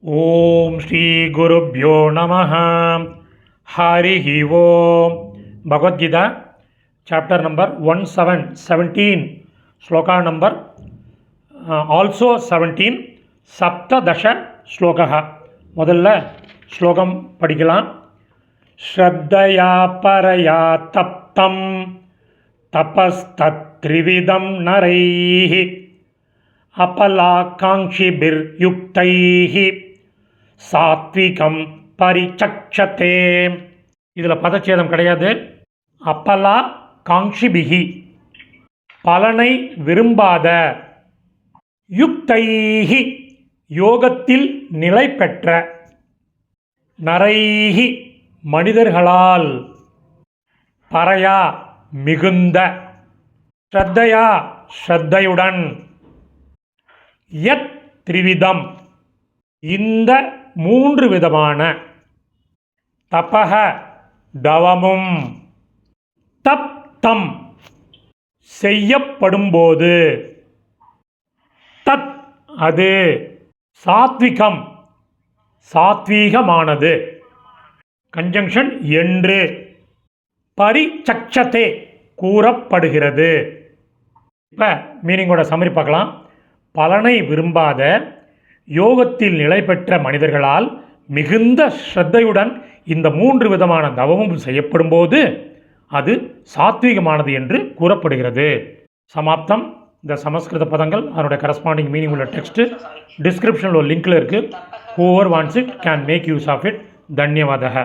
ஓம் ஸ்ரீ குருப்யோ நமஹ. ஹரிஹி ஓம். பகவத்கீதா சாப்டர் நம்பர் 17, ஸ்லோகா நம்பர் ஆல்சோ 17, சப்ததச ஸ்லோகः. முதல்ல ஸ்லோகம் படிக்கலாம். ஸ்ரத்தயா பரயா தப்தம் தபஸ்தத்ரிவிதம் நரைஹி அபலாகாங்ஷிபிர் யுக்தைஹி சாத்விகம் பரிசக்ஷதே. இதில் பதச்சேதம் கிடையாது. அப்பலா காங்ஷிபிகி, பலனை விரும்பாத, யுக்தைஹி, யோகத்தில் நிலை பெற்ற, நரைஹி, மனிதர்களால், பரயா, மிகுந்த, ஸ்ரத்தையா, ஸ்ரத்தையுடன், யத் த்ரிவிதம், இந்த மூன்று விதமான, தபஹ, தவமும், தப்தம், செய்யப்படும்போது, தத், அது, சாத்விகம், சாத்வீகமானது, கன்ஜங்ஷன் என்று, பரிசக்ஷதே, கூறப்படுகிறது. இப்போ மீனிங்கோட சம்மரி பார்க்கலாம். பலனை விரும்பாத, யோகத்தில் நிலை பெற்ற மனிதர்களால் மிகுந்த ஸ்ரத்தையுடன் இந்த மூன்று விதமான தவமும் செய்யப்படும்போது அது சாத்வீகமானது என்று கூறப்படுகிறது. சமாப்தம். இந்த சமஸ்கிருத பதங்கள் அதனுடைய கரஸ்பாண்டிங் மீனிங் உள்ள டெக்ஸ்ட் டிஸ்கிரிப்ஷனில் ஒரு லிங்க்கில் இருக்குது. Whoever wants it can make use of it. தன்யவாதக.